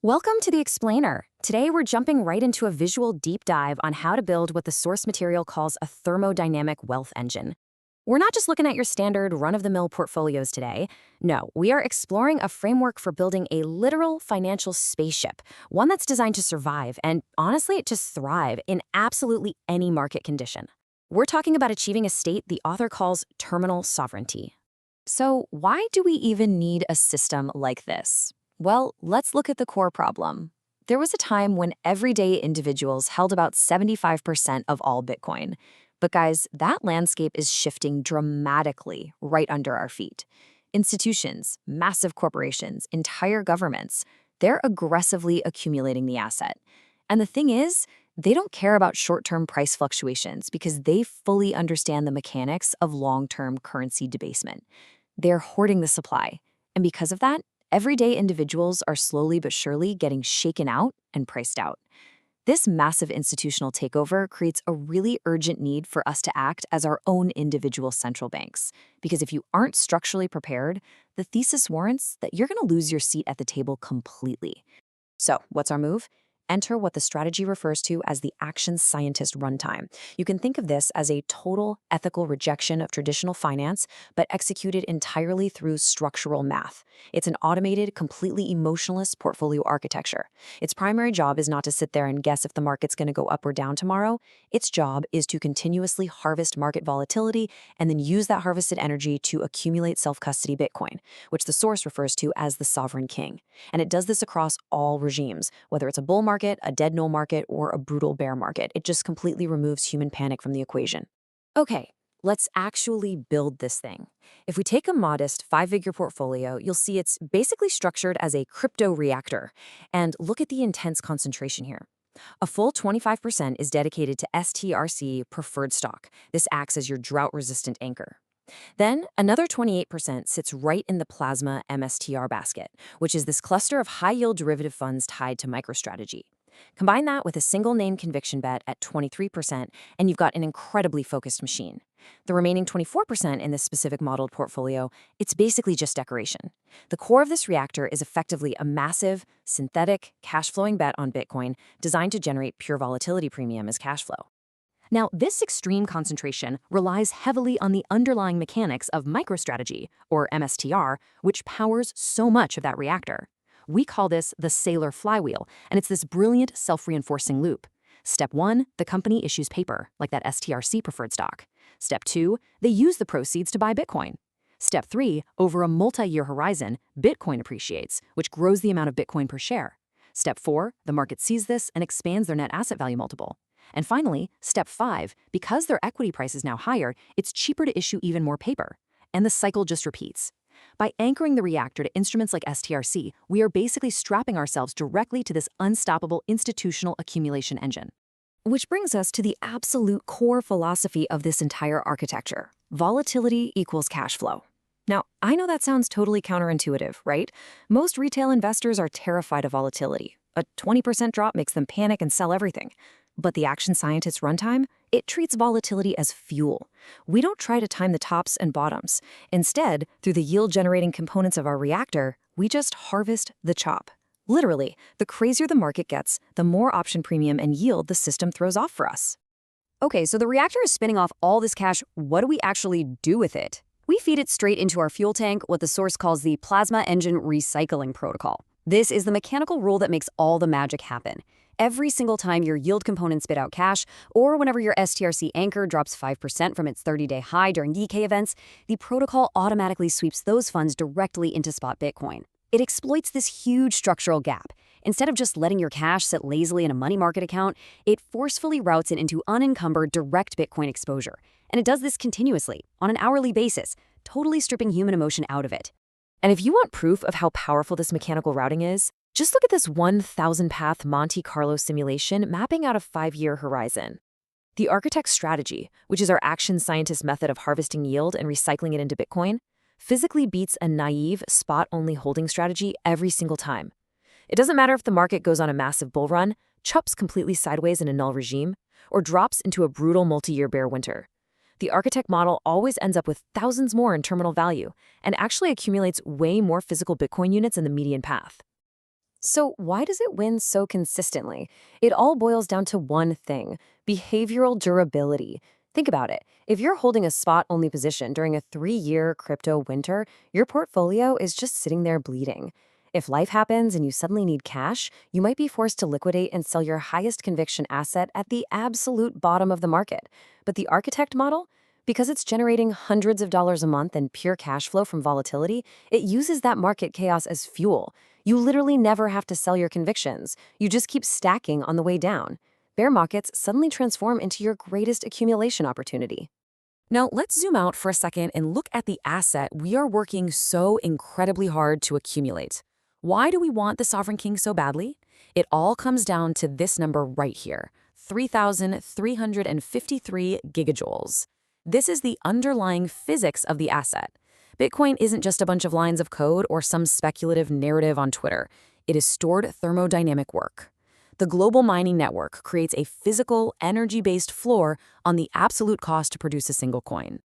Welcome to the Explainer. Today we're jumping right into a visual deep dive on how to build what the source material calls a thermodynamic wealth engine. We're not just looking at your standard run-of-the-mill portfolios today. No, we are exploring a framework for building a literal financial spaceship, one that's designed to survive and, honestly, just thrive in absolutely any market condition. We're talking about achieving a state the author calls terminal sovereignty. So why do we even need a system like this? Well, let's look at the core problem. There was a time when everyday individuals held about 75% of all Bitcoin. But guys, that landscape is shifting dramatically right under our feet. Institutions, massive corporations, entire governments, they're aggressively accumulating the asset. And the thing is, they don't care about short-term price fluctuations because they fully understand the mechanics of long-term currency debasement. They're hoarding the supply. And because of that, everyday individuals are slowly but surely getting shaken out and priced out. This massive institutional takeover creates a really urgent need for us to act as our own individual central banks. Because if you aren't structurally prepared, the thesis warrants that you're going to lose your seat at the table completely. So, what's our move? Enter what the strategy refers to as the Action-Scientist Runtime. You can think of this as a total ethical rejection of traditional finance, but executed entirely through structural math. It's an automated, completely emotionless portfolio architecture. Its primary job is not to sit there and guess if the market's going to go up or down tomorrow. Its job is to continuously harvest market volatility and then use that harvested energy to accumulate self-custody Bitcoin, which the source refers to as the sovereign king. And it does this across all regimes, whether it's a bull market, a dead null market, or a brutal bear market. It just completely removes human panic from the equation. Okay, let's actually build this thing. If we take a modest 5-figure portfolio, you'll see it's basically structured as a crypto reactor. And look at the intense concentration here. A full 25% is dedicated to STRC preferred stock. This acts as your drought-resistant anchor. Then, another 28% sits right in the plasma MSTR basket, which is this cluster of high-yield derivative funds tied to MicroStrategy. Combine that with a single-name conviction bet at 23%, and you've got an incredibly focused machine. The remaining 24% in this specific modeled portfolio, it's basically just decoration. The core of this reactor is effectively a massive, synthetic, cash-flowing bet on Bitcoin designed to generate pure volatility premium as cash flow. Now, this extreme concentration relies heavily on the underlying mechanics of MicroStrategy, or MSTR, which powers so much of that reactor. We call this the Sailor Flywheel, and it's this brilliant self-reinforcing loop. Step 1, the company issues paper, like that STRC preferred stock. Step 2, they use the proceeds to buy Bitcoin. Step 3, over a multi-year horizon, Bitcoin appreciates, which grows the amount of Bitcoin per share. Step 4, the market sees this and expands their net asset value multiple. And finally, step 5, because their equity price is now higher, it's cheaper to issue even more paper. And the cycle just repeats. By anchoring the reactor to instruments like STRC, we are basically strapping ourselves directly to this unstoppable institutional accumulation engine. Which brings us to the absolute core philosophy of this entire architecture. Volatility equals cash flow. Now, I know that sounds totally counterintuitive, right? Most retail investors are terrified of volatility. A 20% drop makes them panic and sell everything. But the Action-Scientist Runtime, it treats volatility as fuel. We don't try to time the tops and bottoms. Instead, through the yield-generating components of our reactor, we just harvest the chop. Literally, the crazier the market gets, the more option premium and yield the system throws off for us. Okay, so the reactor is spinning off all this cash. What do we actually do with it? We feed it straight into our fuel tank, what the source calls the Plasma Engine Recycling Protocol. This is the mechanical rule that makes all the magic happen. Every single time your yield components spit out cash, or whenever your STRC anchor drops 5% from its 30-day high during DK events, the protocol automatically sweeps those funds directly into spot Bitcoin. It exploits this huge structural gap. Instead of just letting your cash sit lazily in a money market account, it forcefully routes it into unencumbered direct Bitcoin exposure. And it does this continuously, on an hourly basis, totally stripping human emotion out of it. And if you want proof of how powerful this mechanical routing is, just look at this 1,000-path Monte Carlo simulation mapping out a 5-year horizon. The architect's strategy, which is our Action-Scientist method of harvesting yield and recycling it into Bitcoin, physically beats a naive, spot-only holding strategy every single time. It doesn't matter if the market goes on a massive bull run, chops completely sideways in a null regime, or drops into a brutal multi-year bear winter. The architect model always ends up with thousands more in terminal value and actually accumulates way more physical Bitcoin units in the median path. So, why does it win so consistently? It all boils down to one thing: behavioral durability. Think about it. If you're holding a spot only position during a 3-year crypto winter, your portfolio is just sitting there bleeding. If life happens and you suddenly need cash, you might be forced to liquidate and sell your highest conviction asset at the absolute bottom of the market. But the architect model? Because it's generating hundreds of dollars a month in pure cash flow from volatility, it uses that market chaos as fuel. You literally never have to sell your convictions. You just keep stacking on the way down. Bear markets suddenly transform into your greatest accumulation opportunity. Now, let's zoom out for a second and look at the asset we are working so incredibly hard to accumulate. Why do we want the Sovereign King so badly? It all comes down to this number right here: 3,353 gigajoules. This is the underlying physics of the asset. Bitcoin isn't just a bunch of lines of code or some speculative narrative on Twitter. It is stored thermodynamic work. The global mining network creates a physical, energy-based floor on the absolute cost to produce a single coin.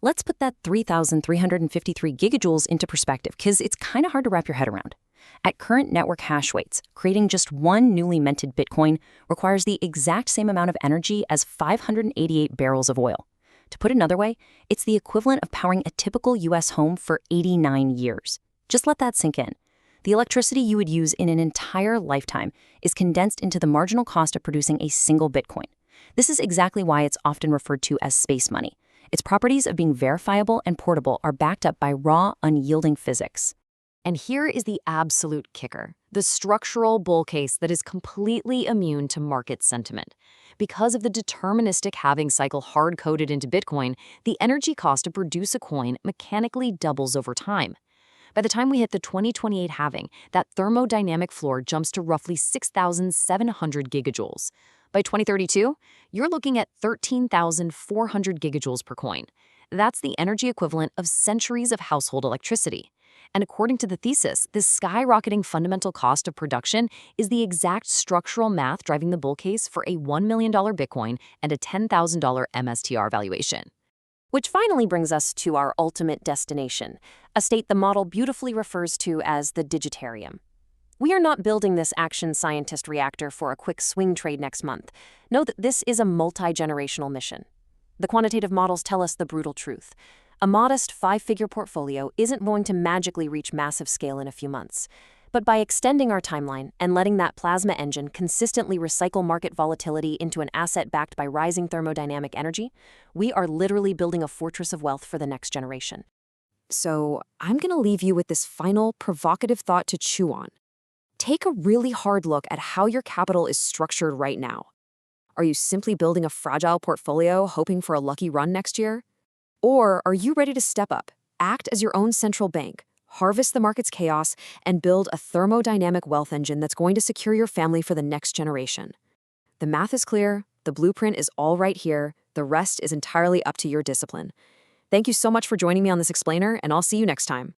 Let's put that 3,353 gigajoules into perspective, because it's kind of hard to wrap your head around. At current network hash rates, creating just one newly minted Bitcoin requires the exact same amount of energy as 588 barrels of oil. To put it another way, it's the equivalent of powering a typical US home for 89 years. Just let that sink in. The electricity you would use in an entire lifetime is condensed into the marginal cost of producing a single Bitcoin. This is exactly why it's often referred to as space money. Its properties of being verifiable and portable are backed up by raw, unyielding physics. And here is the absolute kicker: the structural bull case that is completely immune to market sentiment. Because of the deterministic halving cycle hard-coded into Bitcoin, the energy cost to produce a coin mechanically doubles over time. By the time we hit the 2028 halving, that thermodynamic floor jumps to roughly 6,700 gigajoules. By 2032, you're looking at 13,400 gigajoules per coin. That's the energy equivalent of centuries of household electricity. And according to the thesis, this skyrocketing fundamental cost of production is the exact structural math driving the bull case for a $1 million Bitcoin and a $10,000 MSTR valuation. Which finally brings us to our ultimate destination, a state the model beautifully refers to as the Digitarium. We are not building this Action-Scientist reactor for a quick swing trade next month. Know that this is a multi-generational mission. The quantitative models tell us the brutal truth. A modest 5-figure portfolio isn't going to magically reach massive scale in a few months. But by extending our timeline and letting that plasma engine consistently recycle market volatility into an asset backed by rising thermodynamic energy, we are literally building a fortress of wealth for the next generation. So I'm going to leave you with this final provocative thought to chew on. Take a really hard look at how your capital is structured right now. Are you simply building a fragile portfolio hoping for a lucky run next year? Or are you ready to step up, act as your own central bank, harvest the market's chaos, and build a thermodynamic wealth engine that's going to secure your family for the next generation? The math is clear, the blueprint is all right here, the rest is entirely up to your discipline. Thank you so much for joining me on this explainer, and I'll see you next time.